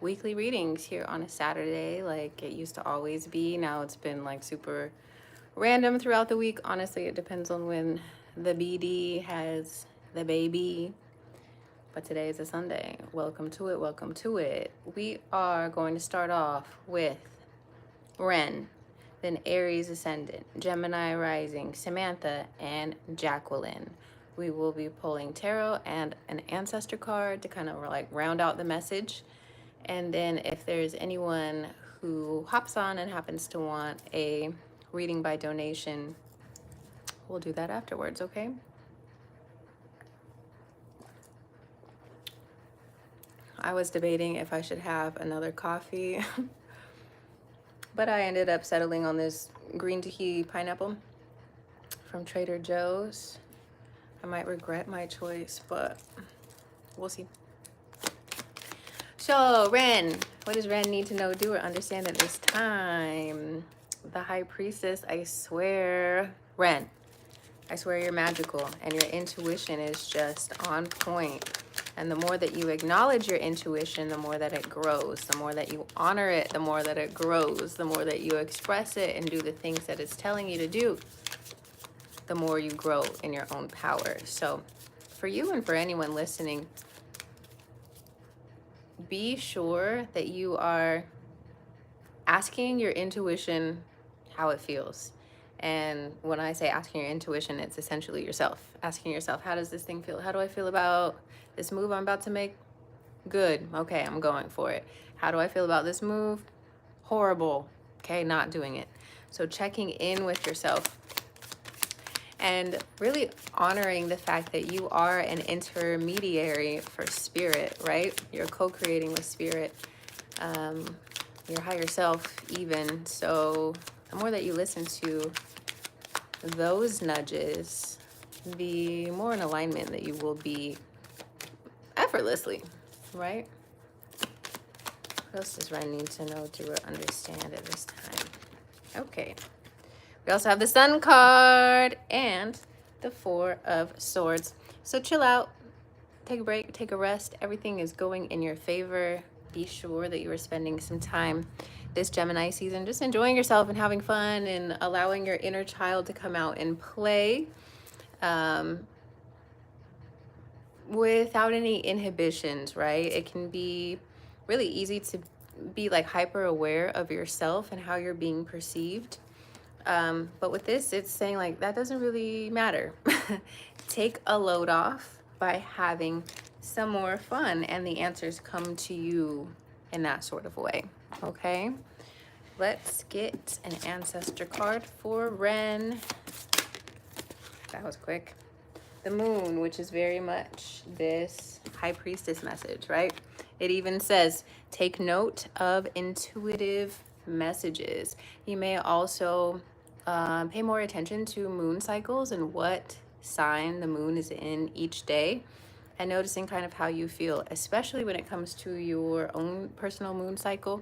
weekly readings here on a Saturday, like it used to always be. Now it's been like super random throughout the week. Honestly, it depends on when the BD has the baby. But today is a Sunday. Welcome to it. Welcome to it. We are going to start off with Ren, then Aries Ascendant, Gemini Rising, Samantha, and Jacqueline. We will be pulling tarot and an ancestor card to kind of like round out the message. And then if there's anyone who hops on and happens to want a reading by donation, we'll do that afterwards, okay? I was debating if I should have another coffee, but I ended up settling on this green tea pineapple from Trader Joe's. I might regret my choice, but we'll see. So, Ren, what does Ren need to know, do, or understand at this time? The High Priestess, I swear. Ren, I swear you're magical and your intuition is just on point. And the more that you acknowledge your intuition, the more that it grows. The more that you honor it, the more that it grows. The more that you express it and do the things that it's telling you to do, the more you grow in your own power. So for you and for anyone listening, be sure that you are asking your intuition how it feels. And when I say asking your intuition, it's essentially yourself. Asking yourself, how does this thing feel? How do I feel about this move I'm about to make? Good. Okay, I'm going for it. How do I feel about this move? Horrible. Okay, not doing it. So checking in with yourself and really honoring the fact that you are an intermediary for spirit, right? You're co-creating with spirit, your higher self even. So the more that you listen to those nudges, the more in alignment that you will be effortlessly, right? What else does Ren need to know, do, or understand at this time? Okay. We also have the Sun card and the Four of Swords. So chill out, take a break, take a rest. Everything is going in your favor. Be sure that you are spending some time this Gemini season just enjoying yourself and having fun and allowing your inner child to come out and play without any inhibitions, right? It can be really easy to be like hyper aware of yourself and how you're being perceived. But with this, it's saying like that doesn't really matter. Take a load off by having some more fun, and the answers come to you in that sort of way. Okay, let's get an ancestor card for Ren. That was quick. The Moon, which is very much this High Priestess message, right? It even says, take note of intuitive messages. You may also pay more attention to moon cycles and what sign the moon is in each day, and noticing kind of how you feel, especially when it comes to your own personal moon cycle.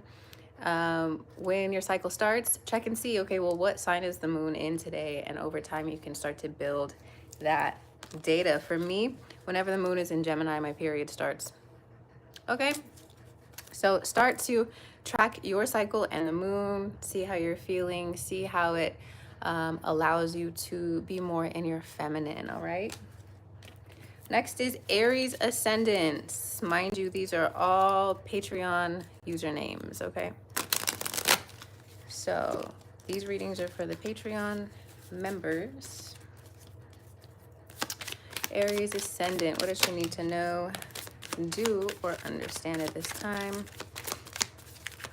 When your cycle starts, check and see, okay, well, what sign is the moon in today? And over time, you can start to build that data. For me, whenever the moon is in Gemini, my period starts. Okay, so start to track your cycle and the moon, see how you're feeling, see how it allows you to be more in your feminine. All right, next is Aries Ascendants. Mind you, these are all Patreon usernames. Okay, so these readings are for the Patreon members. Aries Ascendant, what does she need to know, do, or understand at this time?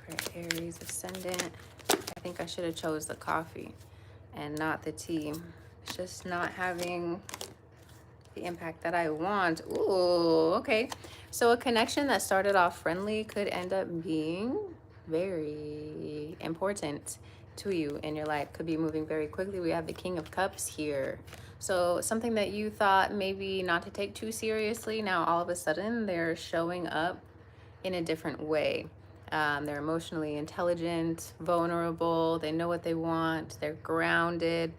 For Aries Ascendant, I think I should have chose the coffee and not the tea. It's just not having the impact that I want. Ooh, okay. So a connection that started off friendly could end up being very important to you in your life. Could be moving very quickly. We have the King of Cups here. So something that you thought maybe not to take too seriously, now all of a sudden they're showing up in a different way. They're emotionally intelligent, vulnerable, they know what they want, they're grounded,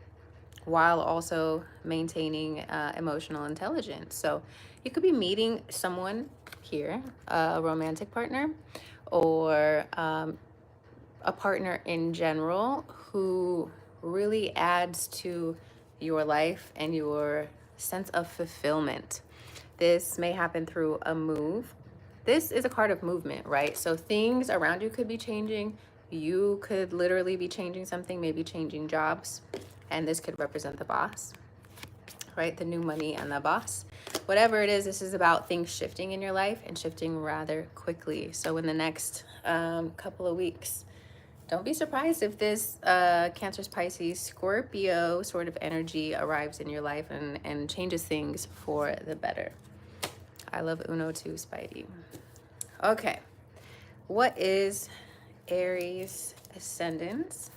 while also maintaining emotional intelligence. So you could be meeting someone here, a romantic partner, or a partner in general who really adds to your life and your sense of fulfillment. This may happen through a move. This is a card of movement, right? So things around you could be changing. You could literally be changing something, maybe changing jobs. And this could represent the boss, right? The new money and the boss. Whatever it is, this is about things shifting in your life and shifting rather quickly. So in the next couple of weeks, don't be surprised if this Cancer, Pisces, Scorpio sort of energy arrives in your life and changes things for the better. I love Uno too, Spidey. Okay, what is Aries ascendant?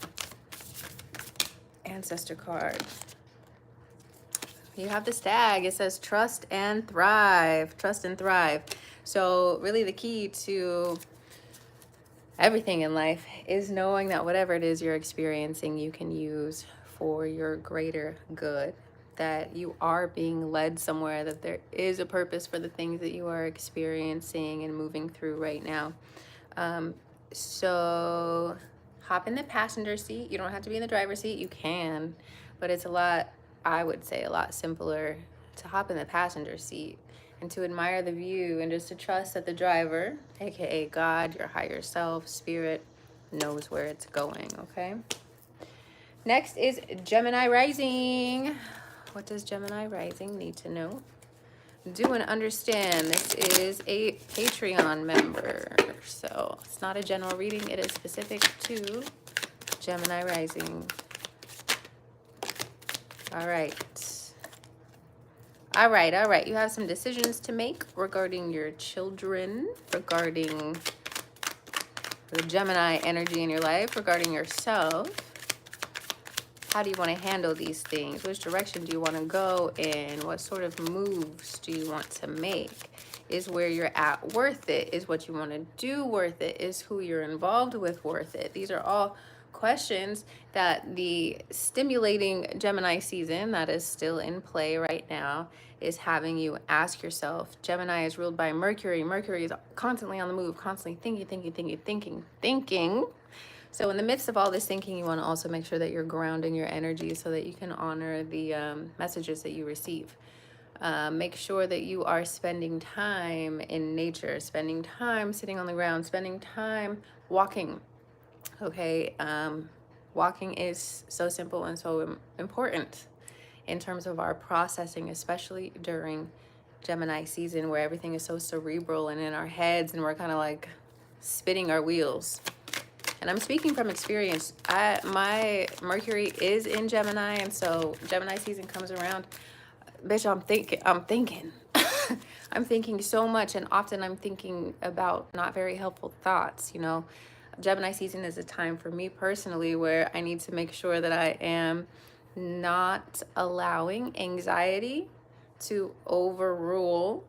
Ancestor card. You have the stag. It says trust and thrive. Trust and thrive. So really the key to everything in life is knowing that whatever it is you're experiencing, you can use for your greater good, that you are being led somewhere, that there is a purpose for the things that you are experiencing and moving through right now. So hop in the passenger seat. You don't have to be in the driver's seat. You can, but it's a lot, I would say, a lot simpler to hop in the passenger seat and to admire the view and just to trust that the driver, aka God, your higher self, spirit, knows where it's going. Okay. Next is Gemini rising. What does Gemini rising need to know? Do and understand this is a Patreon member, so it's not a general reading. It is specific to Gemini rising. All right. You have some decisions to make regarding your children, regarding the Gemini energy in your life, regarding yourself. How do you want to handle these things? Which direction do you want to go in? What sort of moves do you want to make? Is where you're at worth it? Is what you want to do worth it? Is who you're involved with worth it? These are all questions that the stimulating Gemini season that is still in play right now is having you ask yourself. Gemini is ruled by Mercury. Mercury is constantly on the move, constantly thinking. So in the midst of all this thinking, you want to also make sure that you're grounding your energy so that you can honor the messages that you receive. Make sure that you are spending time in nature, spending time sitting on the ground, spending time walking. Okay, walking is so simple and so important in terms of our processing, especially during Gemini season where everything is so cerebral and in our heads and we're kind of like spinning our wheels. And I'm speaking from experience. My Mercury is in Gemini, and so Gemini season comes around. Bitch, I'm thinking. I'm thinking so much, and often I'm thinking about not very helpful thoughts, you know. Gemini season is a time for me personally where I need to make sure that I am not allowing anxiety to overrule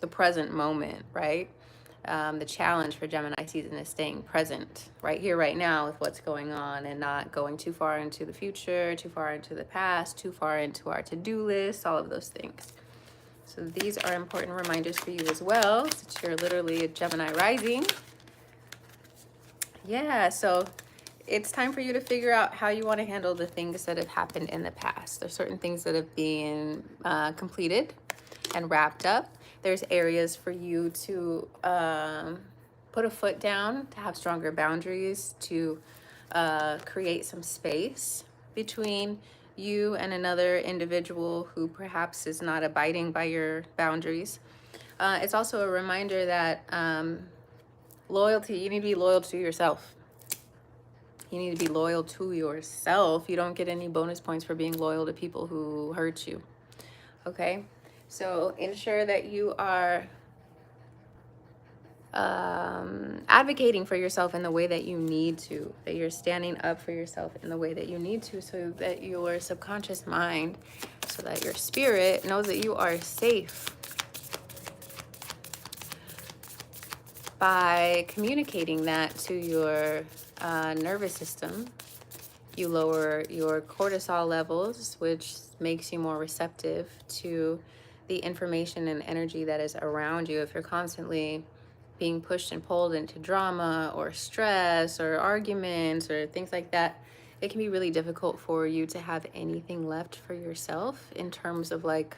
the present moment, right? The challenge for Gemini season is staying present right here, right now with what's going on and not going too far into the future, too far into the past, too far into our to-do list, all of those things. So these are important reminders for you as well, since you're literally a Gemini rising. Yeah, so it's time for you to figure out how you want to handle the things that have happened in the past. There's certain things that have been completed and wrapped up. There's areas for you to put a foot down, to have stronger boundaries, to create some space between you and another individual who perhaps is not abiding by your boundaries. It's also a reminder that loyalty, you need to be loyal to yourself. You need to be loyal to yourself. You don't get any bonus points for being loyal to people who hurt you. Okay? So ensure that you are advocating for yourself in the way that you need to, that you're standing up for yourself in the way that you need to, so that your subconscious mind, so that your spirit knows that you are safe. By communicating that to your nervous system, you lower your cortisol levels, which makes you more receptive to the information and energy that is around you. If you're constantly being pushed and pulled into drama or stress or arguments or things like that, it can be really difficult for you to have anything left for yourself in terms of like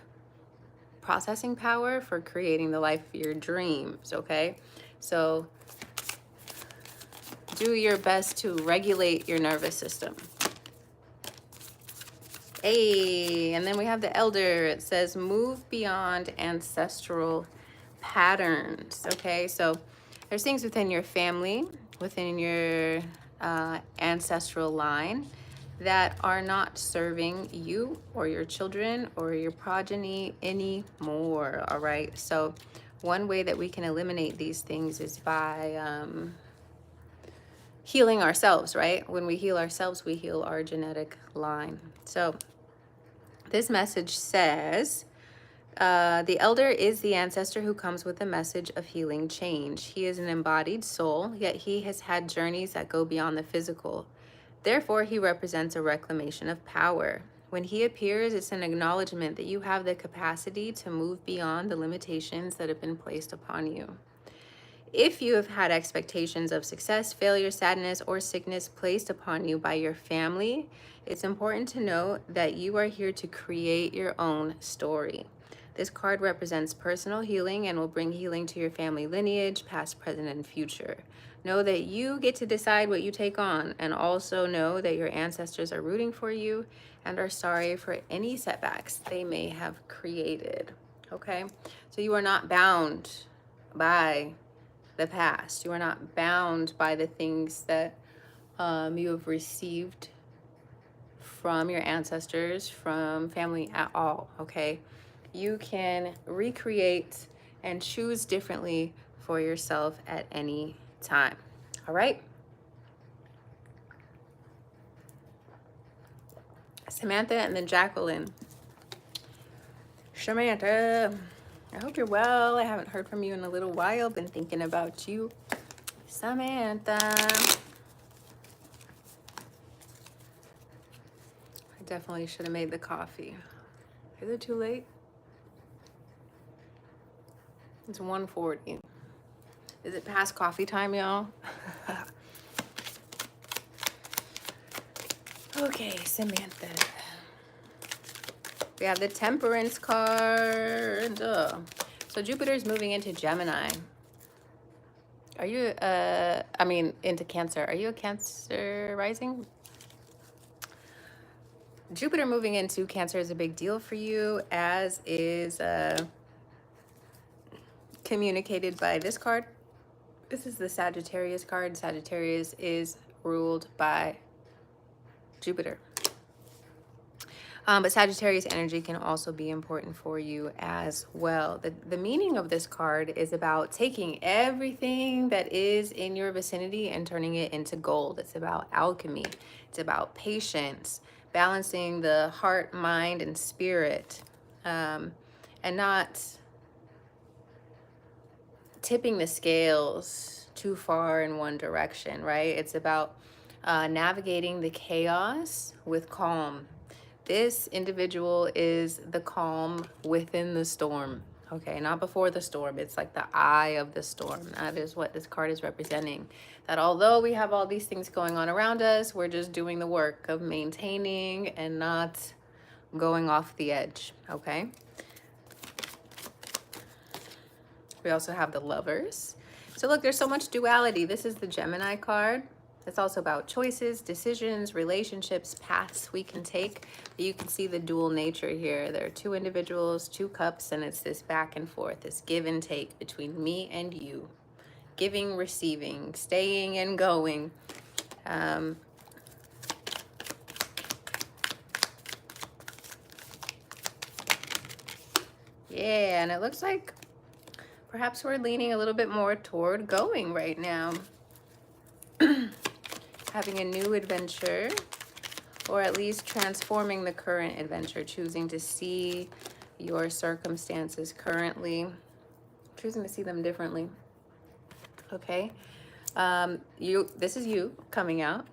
processing power for creating the life of your dreams, okay? So do your best to regulate your nervous system. Hey, and then we have the elder. It says move beyond ancestral patterns. Okay, so there's things within your family, within your ancestral line that are not serving you or your children or your progeny anymore. All right, so one way that we can eliminate these things is by healing ourselves, right? When we heal ourselves, we heal our genetic line. So this message says, the elder is the ancestor who comes with a message of healing change. He is an embodied soul, yet he has had journeys that go beyond the physical. Therefore, he represents a reclamation of power. When he appears, it's an acknowledgement that you have the capacity to move beyond the limitations that have been placed upon you. If you have had expectations of success, failure, sadness, or sickness placed upon you by your family, it's important to know that you are here to create your own story. This card represents personal healing and will bring healing to your family lineage, past, present, and future. Know that you get to decide what you take on, and also know that your ancestors are rooting for you and are sorry for any setbacks they may have created. Okay? So you are not bound by the past. You are not bound by the things that you have received from your ancestors, from family at all, okay? You can recreate and choose differently for yourself at any time, all right? Samantha and then Jacqueline. Samantha, I hope you're well. I haven't heard from you in a little while. Been thinking about you. Samantha. I definitely should have made the coffee. Is it too late? It's 1:40. Is it past coffee time, y'all? Okay, Samantha. We have the Temperance card. So Jupiter's moving into Gemini. Are you, into Cancer. Are you a Cancer rising? Jupiter moving into Cancer is a big deal for you, as is communicated by this card. This is the Sagittarius card. Sagittarius is ruled by Jupiter. But Sagittarius energy can also be important for you as well. The meaning of this card is about taking everything that is in your vicinity and turning it into gold. It's about alchemy. It's about patience, balancing the heart, mind, and spirit, and not tipping the scales too far in one direction, right? It's about navigating the chaos with calm. This individual is the calm within the storm, okay? Not before the storm. It's like the eye of the storm. That is what this card is representing. That although we have all these things going on around us, we're just doing the work of maintaining and not going off the edge, okay? We also have the Lovers. So look, there's so much duality. This is the Gemini card. It's also about choices, decisions, relationships, paths we can take. You can see the dual nature here. There are two individuals, two cups, and it's this back and forth, this give and take between me and you. Giving, receiving, staying and going. Yeah, and it looks like perhaps we're leaning a little bit more toward going right now. Having a new adventure, or at least transforming the current adventure, choosing to see your circumstances currently, choosing to see them differently. Okay, this is you coming out,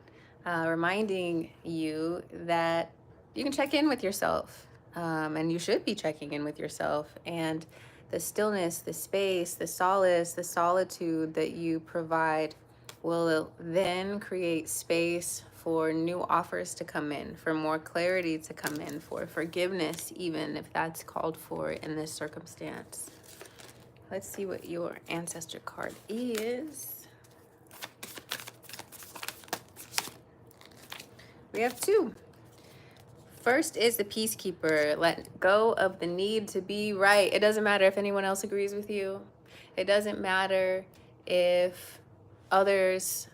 reminding you that you can check in with yourself, and you should be checking in with yourself and the stillness, the space, the solace, the solitude that you provide will then create space for new offers to come in, for more clarity to come in, for forgiveness, even if that's called for in this circumstance. Let's see what your ancestor card is. We have two. First is the peacekeeper. Let go of the need to be right. It doesn't matter if anyone else agrees with you. It doesn't matter if others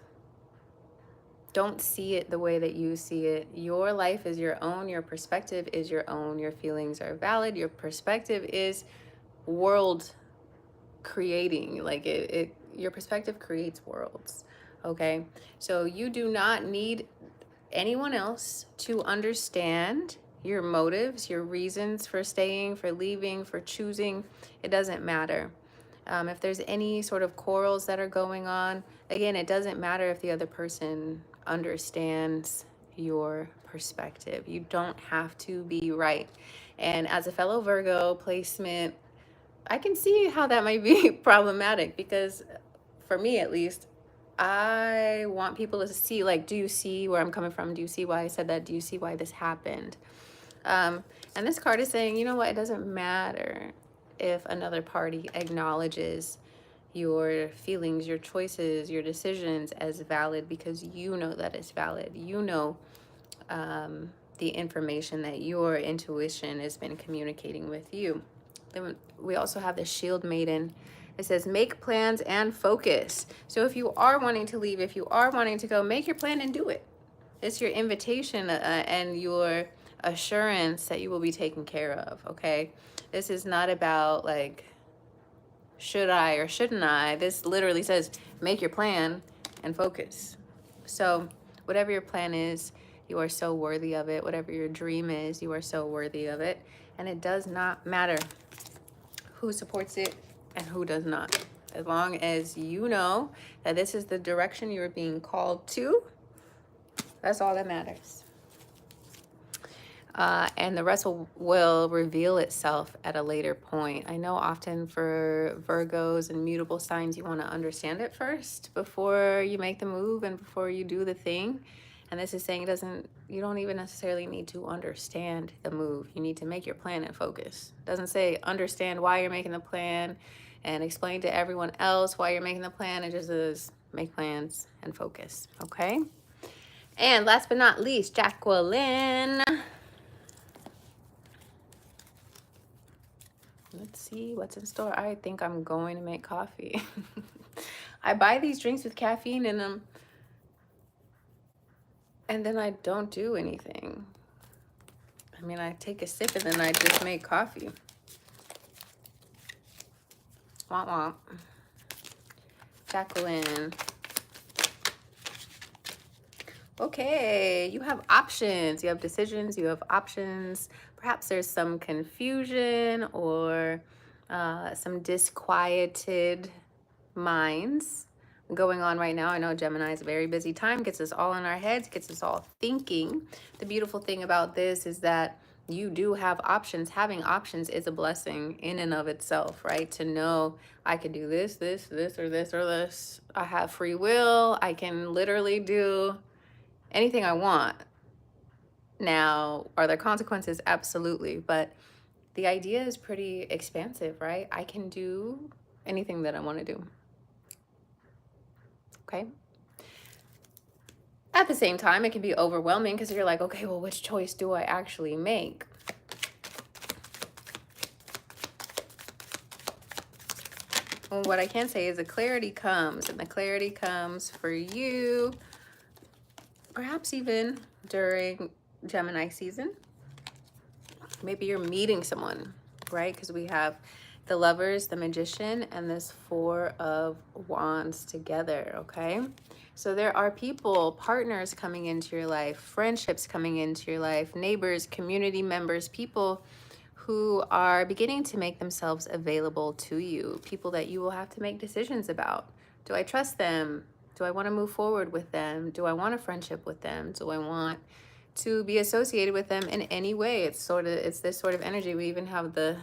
don't see it the way that you see it. Your life is your own. Your perspective is your own. Your feelings are valid. Your perspective is world creating. Like your perspective creates worlds. Okay. So you do not need anyone else to understand your motives, your reasons for staying, for leaving, for choosing. It doesn't matter. If there's any sort of quarrels that are going on, again, it doesn't matter if the other person understands your perspective. You don't have to be right. And as a fellow Virgo placement, I can see how that might be problematic, because for me at least, I want people to see, like, do you see where I'm coming from? Do you see why I said that? Do you see why this happened? And this card is saying, you know what? It doesn't matter if another party acknowledges your feelings, your choices, your decisions as valid, because you know that it's valid. You know the information that your intuition has been communicating with you. Then we also have the Shield Maiden. It says, make plans and focus. So if you are wanting to leave, if you are wanting to go, make your plan and do it. It's your invitation and your assurance that you will be taken care of, okay? This is not about, like, should I or shouldn't I? This literally says, make your plan and focus. So whatever your plan is, you are so worthy of it. Whatever your dream is, you are so worthy of it. And it does not matter who supports it and who does not. As long as you know that this is the direction you're being called to, that's all that matters. And the rest will reveal itself at a later point. I know often for Virgos and mutable signs, you want to understand it first before you make the move and before you do the thing. And this is saying you don't even necessarily need to understand the move. You need to make your plan and focus. It doesn't say understand why you're making the plan and explain to everyone else why you're making the plan. It just says make plans and focus, okay? And last but not least, Jacqueline. Let's see what's in store. I think I'm going to make coffee. I buy these drinks with caffeine in them, and then I don't do anything. I mean, I take a sip and then I just make coffee. Womp womp. Jacqueline. Okay, you have options. You have decisions. You have options. Perhaps there's some confusion or some disquieted minds going on right now. I know Gemini is a very busy time, gets us all in our heads, gets us all thinking. The beautiful thing about this is that you do have options. Having options is a blessing in and of itself, right? To know I can do this, this, this, or this, or this. I have free will. I can literally do anything I want. Now, are there consequences? Absolutely. But the idea is pretty expansive, right? I can do anything that I want to do. Okay. At the same time, it can be overwhelming because you're like, okay, well, which choice do I actually make? Well, what I can say is the clarity comes, and the clarity comes for you, perhaps even during Gemini season. Maybe you're meeting someone, right? Because we have the Lovers, the Magician, and this Four of Wands together, okay? So there are people, partners coming into your life, friendships coming into your life, neighbors, community members, people who are beginning to make themselves available to you, people that you will have to make decisions about. Do I trust them? Do I want to move forward with them? Do I want a friendship with them? Do I want to be associated with them in any way? It's this sort of energy. We even have the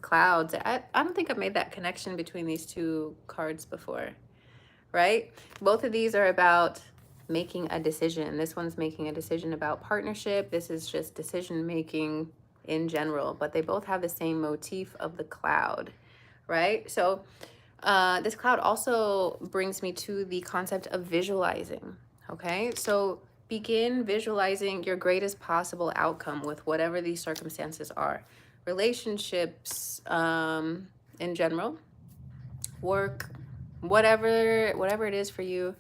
clouds. I don't think I've made that connection between these two cards before, right? Both of these are about making a decision. This one's making a decision about partnership. This is just decision making in general, but they both have the same motif of the cloud, right? So this cloud also brings me to the concept of visualizing. Okay, so begin visualizing your greatest possible outcome with whatever these circumstances are. Relationships, in general, work, whatever it is for you.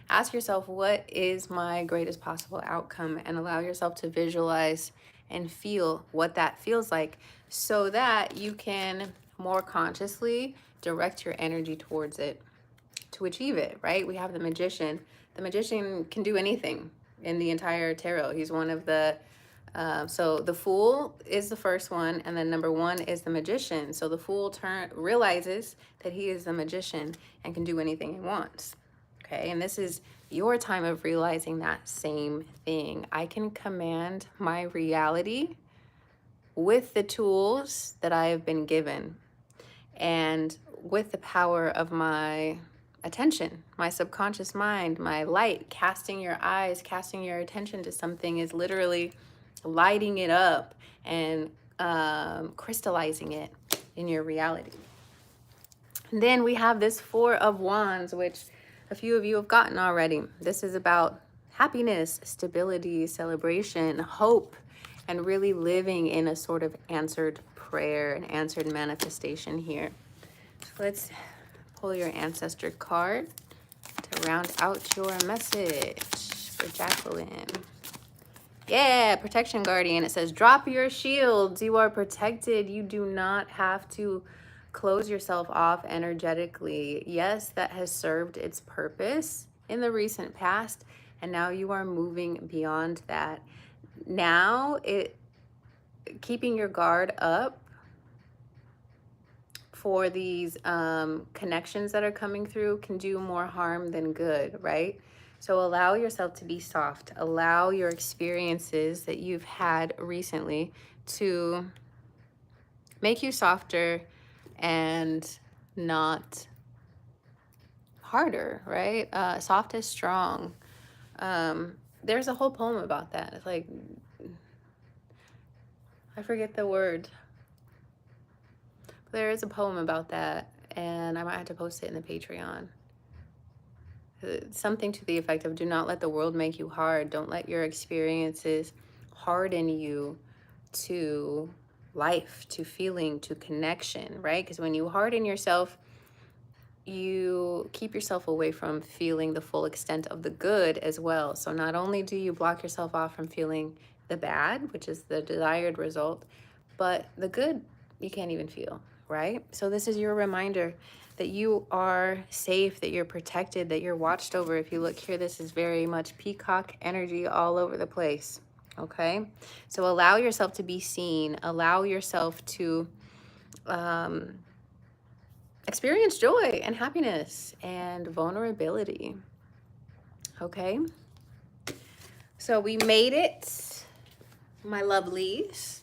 Ask yourself, what is my greatest possible outcome, and allow yourself to visualize and feel what that feels like, so that you can more consciously direct your energy towards it to achieve it, right? We have the magician. The magician can do anything in the entire tarot. He's one of the so the fool is the first one, and then number one is the magician. So the fool realizes that he is the magician and can do anything he wants. Okay, and this is your time of realizing that same thing. I can command my reality with the tools that I have been given, and with the power of my attention, my subconscious mind, my light. Casting your eyes, casting your attention to something is literally lighting it up and crystallizing it in your reality. And then we have this Four of Wands, which a few of you have gotten already. This is about happiness, stability, celebration, hope, and really living in a sort of answered prayer, an answered manifestation here. So let's pull your ancestor card to round out your message for Jacqueline. Yeah, protection guardian. It says, drop your shields. You are protected. You do not have to close yourself off energetically. Yes, that has served its purpose in the recent past, and now you are moving beyond that. Now, keeping your guard up for these connections that are coming through can do more harm than good, right? So allow yourself to be soft. Allow your experiences that you've had recently to make you softer and not harder, right? Soft is strong. There's a whole poem about that. It's like, I forget the word. There is a poem about that, and I might have to post it in the Patreon. Something to the effect of, do not let the world make you hard. Don't let your experiences harden you to life, to feeling, to connection, right? Because when you harden yourself, you keep yourself away from feeling the full extent of the good as well. So not only do you block yourself off from feeling the bad, which is the desired result, but the good you can't even feel, right? So this is your reminder that you are safe, that you're protected, that you're watched over. If you look here, this is very much peacock energy all over the place, okay? So allow yourself to be seen. Allow yourself to experience joy and happiness and vulnerability, okay? So we made it, my lovelies.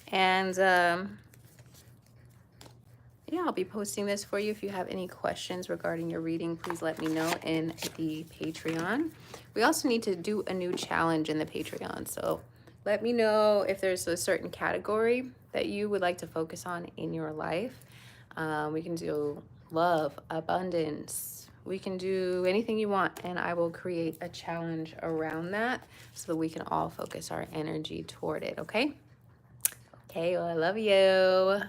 And yeah, I'll be posting this for you. If you have any questions regarding your reading, please let me know in the Patreon. We also need to do a new challenge in the Patreon. So let me know if there's a certain category that you would like to focus on in your life. We can do love, abundance. We can do anything you want, and I will create a challenge around that so that we can all focus our energy toward it, okay? Okay, well, I love you.